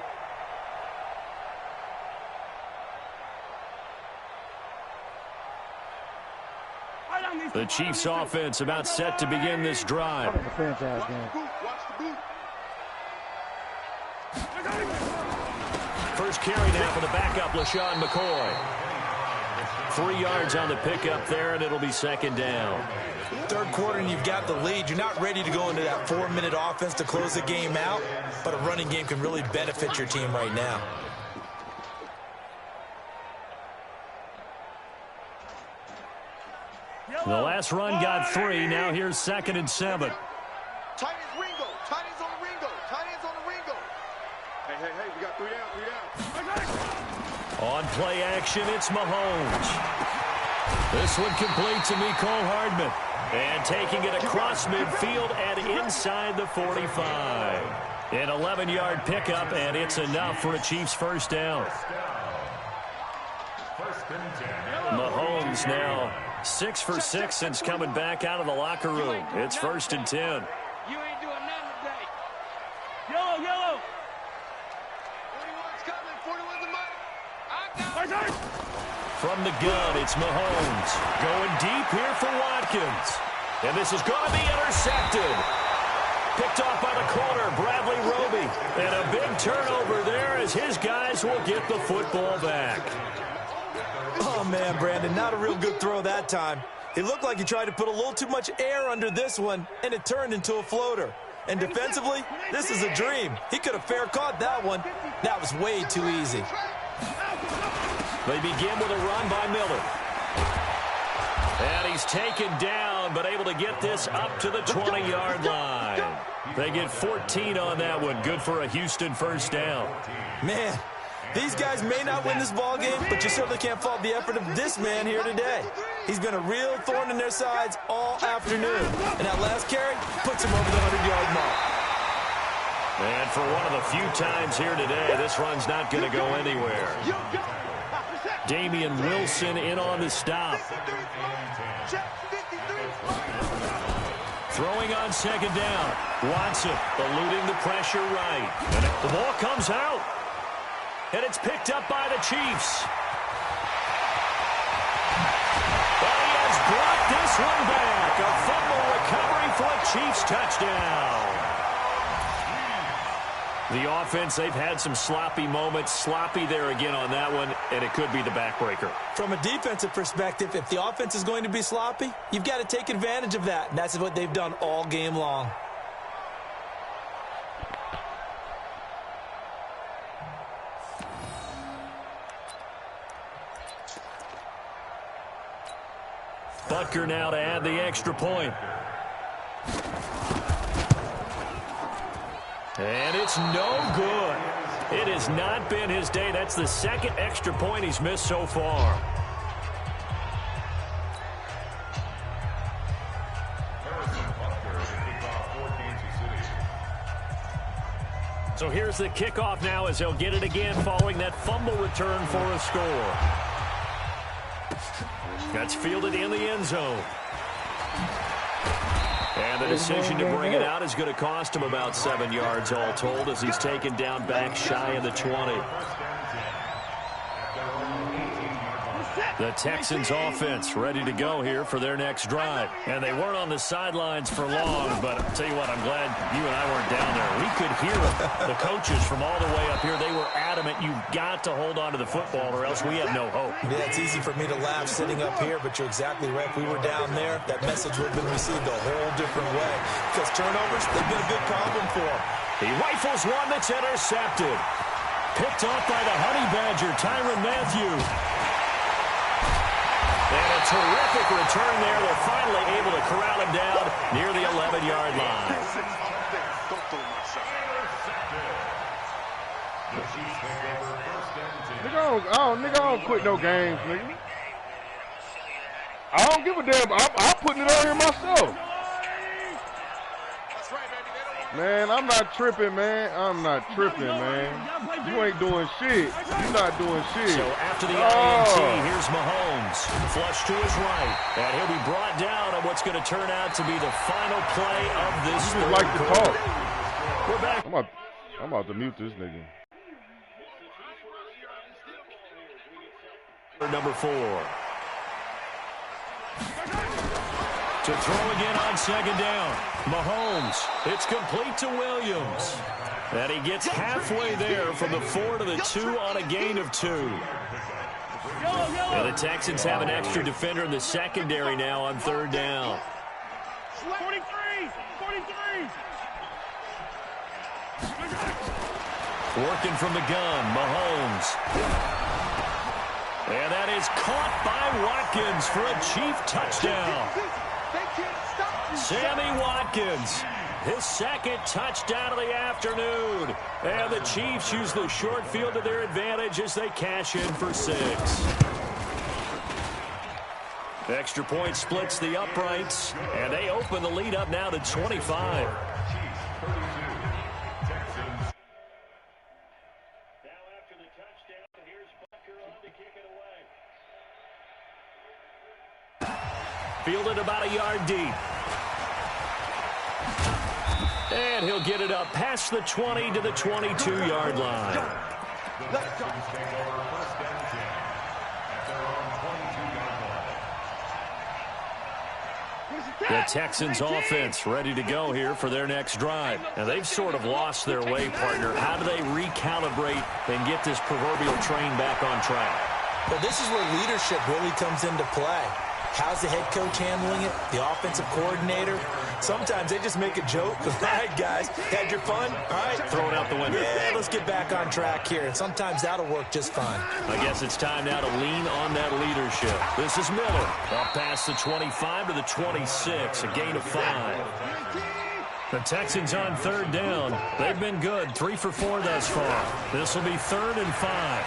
The Chiefs offense about set to begin this drive. First carry now for the backup, LaShawn McCoy. 3 yards on the pickup there, and it'll be 2nd down. Third quarter, and you've got the lead. You're not ready to go into that 4-minute offense to close the game out, but a running game can really benefit your team right now. The last run got 3. Now here's 2nd and 7. Tight ends Ringo. Tight ends on the Ringo. Tight ends on the Ringo. Hey, we got 3 down. On play action, it's Mahomes. This one complete to Mecole Hardman. And taking it across midfield and inside the 45. An 11-yard pickup, and it's enough for a Chiefs first down. Mahomes now 6 for 6 since coming back out of the locker room. It's 1st and 10. You ain't doing nothing today. Yellow. 41's coming. 41's the money. From the gun, it's Mahomes. Going deep here for Watkins. And this is going to be intercepted. Picked off by the corner, Bradley Roby. And a big turnover there as his guys will get the football back. Oh, man, Brandon, not a real good throw that time. It looked like he tried to put a little too much air under this one, and it turned into a floater. And defensively, this is a dream. He could have fair caught that one. That was way too easy. They begin with a run by Miller. And he's taken down, but able to get this up to the 20-yard line. They get 14 on that one. Good for a Houston first down. Man, these guys may not win this ball game, but you certainly can't fault the effort of this man here today. He's been a real thorn in their sides all afternoon. And that last carry puts him over the 100-yard mark. And for one of the few times here today, this run's not going to go anywhere. Damian Wilson in on the stop. Throwing on second down. Watson eluding the pressure right. And the ball comes out. And it's picked up by the Chiefs. But he has brought this one back. A fumble recovery for a Chiefs touchdown. The offense, they've had some sloppy moments. Sloppy there again on that one, and it could be the backbreaker. From a defensive perspective, if the offense is going to be sloppy, you've got to take advantage of that. And that's what they've done all game long. Butker now to add the extra point. And it's no good. It has not been his day. That's the second extra point he's missed so far. So here's the kickoff now as he'll get it again following that fumble return for a score. That's fielded in the end zone. And the decision to bring it out is going to cost him about 7 yards all told as he's taken down back shy of the 20. The Texans offense ready to go here for their next drive. And they weren't on the sidelines for long, but I'll tell you what, I'm glad you and I weren't down there. We could hear the coaches from all the way up here. They were adamant, you've got to hold on to the football or else we have no hope. Yeah, it's easy for me to laugh sitting up here, but you're exactly right. If we were down there, that message would have been received a whole different way. Because turnovers, they've been a big problem for him. He rifles one that's intercepted. Picked off by the Honey Badger, Tyrann Mathieu. And a terrific return there. They're finally able to corral him down near the 11-yard line. Nigga, I don't quit no games, nigga. I don't give a damn. I'm putting it on here myself. Man, I'm not tripping, man. I'm not tripping, man. You ain't doing shit. You're not doing shit. So after the INT, here's Mahomes. Flush to his right. And he'll be brought down on what's going to turn out to be the final play of this third like to quarter. talk. We're back. I'm about to mute this nigga. Number 4. To throw again on second down. Mahomes. It's complete to Williams. And he gets halfway there from the 4 to the 2 on a gain of 2. And the Texans have an extra defender in the secondary now on third down. 43. Working from the gun, Mahomes. And that is caught by Watkins for a Chief touchdown. Sammy Watkins, his second touchdown of the afternoon. And the Chiefs use the short field to their advantage as they cash in for 6. Extra point splits the uprights, and they open the lead up now to 25. Fielded about a yard deep. And he'll get it up past the 20 to the 22-yard line. The Texans offense ready to go here for their next drive. Now they've sort of lost their way, partner. How do they recalibrate and get this proverbial train back on track? Well, this is where leadership really comes into play. How's the head coach handling it? The offensive coordinator? Sometimes they just make a joke. All right, guys, had your fun? All right. Throw it out the window. Yeah, let's get back on track here. And sometimes that'll work just fine. I guess it's time now to lean on that leadership. This is Miller. Up past the 25 to the 26, a gain of 5. The Texans on third down. They've been good, 3 for 4 thus far. This will be 3rd and 5.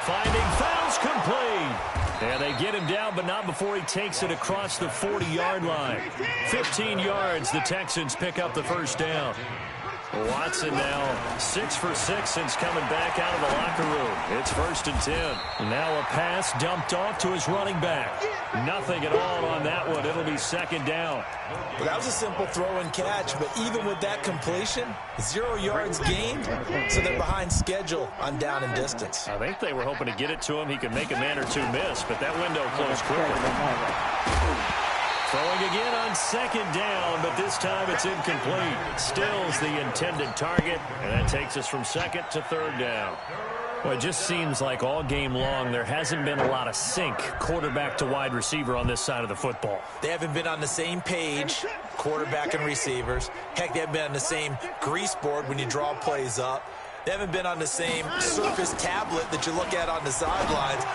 Finding fouls complete. And they get him down, but not before he takes it across the 40-yard line. 15 yards, the Texans pick up the first down. Watson now 6 for 6 since coming back out of the locker room. It's 1st and 10. Now a pass dumped off to his running back. Nothing at all on that one. It'll be 2nd down. Well, that was a simple throw and catch, but even with that completion, 0 yards gained, so they're behind schedule on down and distance. I think they were hoping to get it to him. He could make a man or two miss, but that window closed quickly. Throwing again on 2nd down, but this time it's incomplete. Stills the intended target, and that takes us from 2nd to 3rd down. Well, it just seems like all game long there hasn't been a lot of sync quarterback to wide receiver on this side of the football. They haven't been on the same page, quarterback and receivers. Heck, they haven't been on the same grease board when you draw plays up. They haven't been on the same Surface tablet that you look at on the sidelines.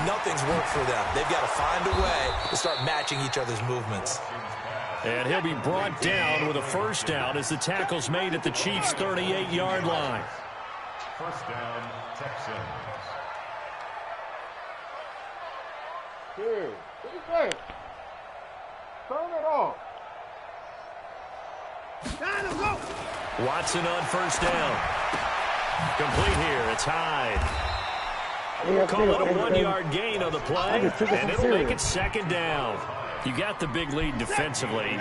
Nothing's worked for them. They've got to find a way to start matching each other's movements. And he'll be brought down with a 1st down as the tackle's made at the Chiefs' 38-yard line. 1st down, Texans. Here, what is that? Turn it off. Watson on 1st down. Complete here. It's Hyde. Call it a 1-yard gain on the play, and it'll make it 2nd down. You got the big lead defensively.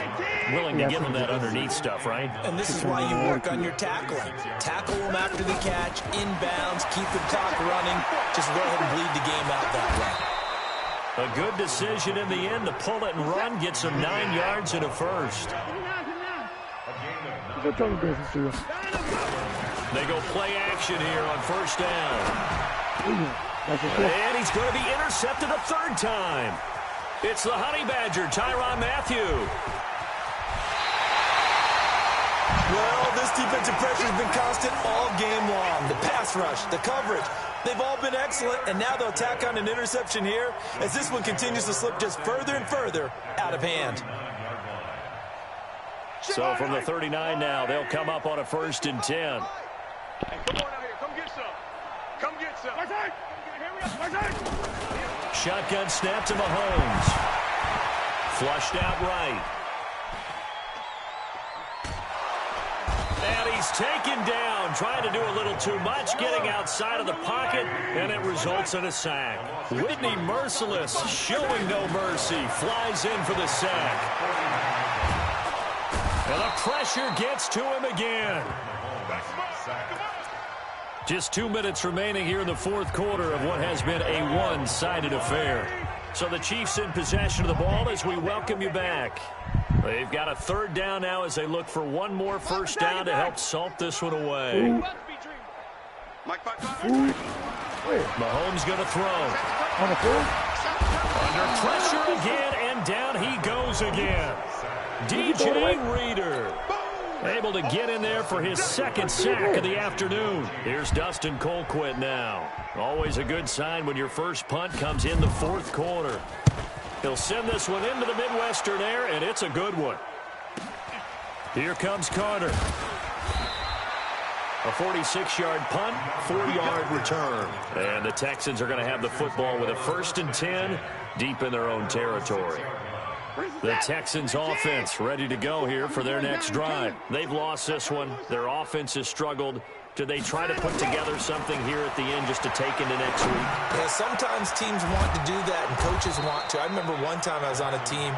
Willing to give them that underneath stuff, right? And this is why you work on your tackling. Tackle them after the catch, inbounds, keep the clock running. Just go ahead and bleed the game out that way. A good decision in the end to pull it and run, get some 9 yards and a 1st. They go play action here on 1st down. And he's going to be intercepted a 3rd time. It's the Honey Badger, Tyrann Mathieu. Well, this defensive pressure has been constant all game long. The pass rush, the coverage, they've all been excellent, and now they'll tack on an interception here as this one continues to slip just further and further out of hand. So from the 39 now, they'll come up on a 1st and 10. Hey, come on out here. Come get some. Come get some. Shotgun snap to Mahomes. Flushed out right. And he's taken down, trying to do a little too much, getting outside of the pocket, and it results in a sack. Whitney Merciless, showing no mercy, flies in for the sack. And the pressure gets to him again. Just 2 minutes remaining here in the 4th quarter of what has been a one-sided affair. So the Chiefs in possession of the ball as we welcome you back. They've got a 3rd down now as they look for one more 1st down to help salt this one away. Mahomes going to throw. Under pressure again, and down he goes again. DJ Reader able to get in there for his 2nd sack of the afternoon. Here's Dustin Colquitt now. Always a good sign when your first punt comes in the 4th quarter. He'll send this one into the Midwestern air, and it's a good one. Here comes Carter. A 46-yard punt, 4-yard return. And the Texans are going to have the football with a 1st and 10 deep in their own territory. The Texans offense ready to go here for their next drive. They've lost this one. Their offense has struggled. Do they try to put together something here at the end just to take into next week? Yeah, sometimes teams want to do that and coaches want to. I remember one time I was on a team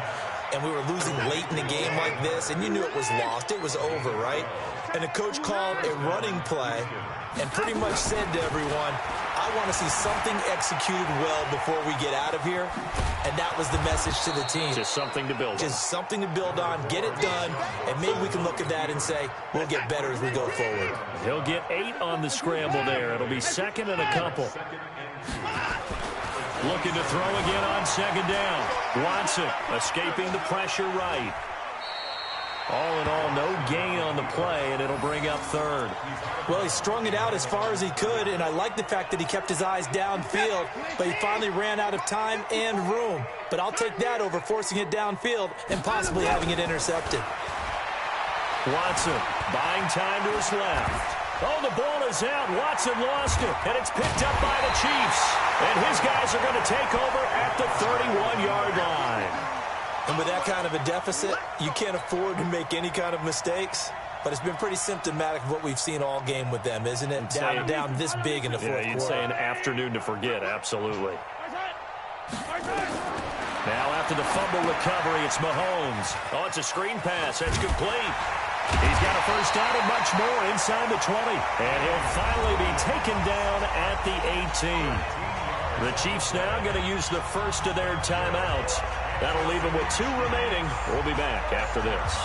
and we were losing late in a game like this, and you knew it was lost. It was over, right? And the coach called a running play and pretty much said to everyone, I want to see something executed well before we get out of here. And that was the message to the team. Just something to build on. Just something to build on, get it done, and maybe we can look at that and say, we'll get better as we go forward. He'll get 8 on the scramble there. It'll be 2nd and a couple. Looking to throw again on 2nd down. Watson escaping the pressure right. All in all, no gain on the play, and it'll bring up 3rd. Well, he strung it out as far as he could, and I like the fact that he kept his eyes downfield, but he finally ran out of time and room. But I'll take that over forcing it downfield and possibly having it intercepted. Watson buying time to his left. Oh, the ball is out. Watson lost it, and it's picked up by the Chiefs. And his guys are going to take over at the 31-yard line. And with that kind of a deficit, you can't afford to make any kind of mistakes. but it's been pretty symptomatic of what we've seen all game with them, isn't it? Down this big in the fourth quarter. You'd say an afternoon to forget, absolutely. Now after the fumble recovery, it's Mahomes. Oh, it's a screen pass. That's complete. He's got a first down and much more inside the 20. And he'll finally be taken down at the 18. The Chiefs now going to use the first of their timeouts. That'll leave them with 2 remaining. We'll be back after this.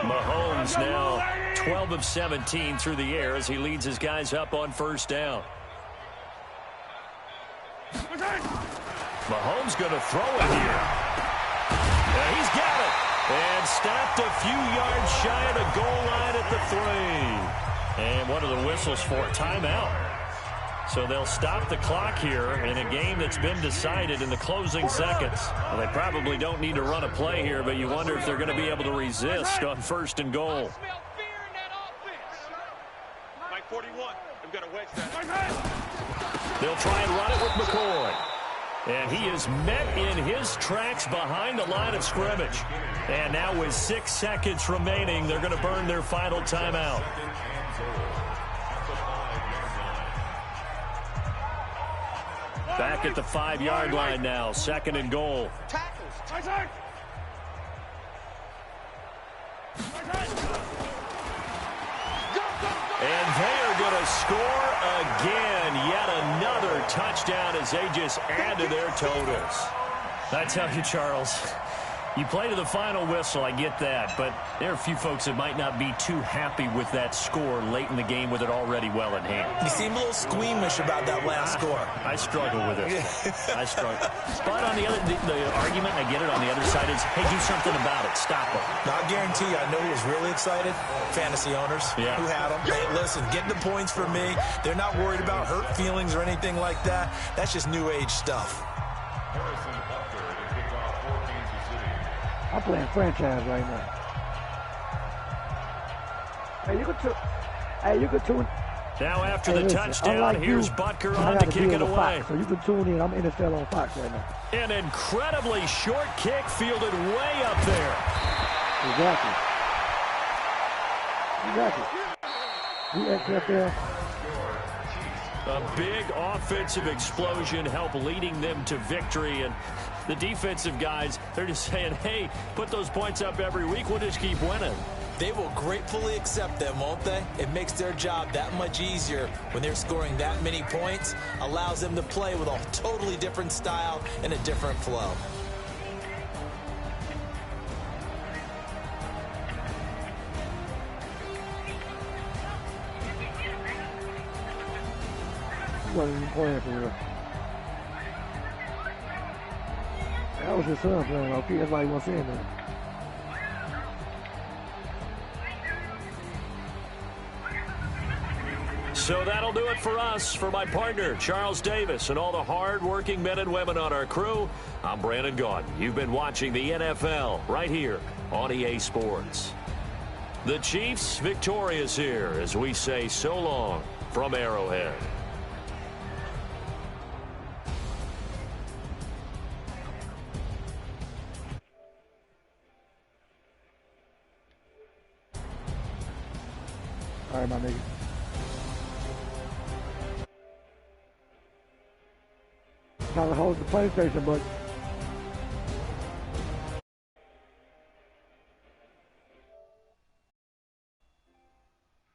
Mahomes now 12 of 17 through the air as he leads his guys up on first down. Mahomes going to throw it here. He's got it. And stopped a few yards shy of the goal line at the 3. And what are the whistles for? Timeout. So they'll stop the clock here in a game that's been decided in the closing seconds. Well, they probably don't need to run a play here, but you wonder if they're going to be able to resist on first and goal. Mike 41, I'm going to wedge that. They'll try and run it with McCoy. And he is met in his tracks behind the line of scrimmage. And now with 6 seconds remaining, they're going to burn their final timeout. Back at the 5-yard line now, second and goal. And they are going to score again. Yet another touchdown as they just add to their totals. I tell you, Charles, you play to the final whistle, I get that, but there are a few folks that might not be too happy with that score late in the game with it already well in hand. You seem a little squeamish about that last score. I struggle with it. I struggle. But on the other, the argument, I get it, on the other side is, hey, do something about it. Stop it. Now, I guarantee you, I know who was really excited. Fantasy owners who had them. Hey, listen, getting the points for me. They're not worried about hurt feelings or anything like that. That's just new age stuff. I'm playing franchise right now. Hey, you can tune. Now after the touchdown, here's Butker on to kick it away. So you can tune in. I'm NFL on Fox right now. An incredibly short kick fielded way up there. Exactly. The XFL. A big offensive explosion helped leading them to victory, and the defensive guys, they're just saying, hey, put those points up every week, we'll just keep winning. They will gratefully accept them, won't they? It makes their job that much easier when they're scoring that many points, allows them to play with a totally different style and a different flow. Wasn't even playing for real. That was his son playing, okay? That's why he wasn't saying that. So that'll do it for us. For my partner, Charles Davis, and all the hard-working men and women on our crew, I'm Brandon Gaudin. You've been watching the NFL right here on EA Sports. The Chiefs victorious here as we say so long from Arrowhead. All right, my nigga. Trying to hold the PlayStation, but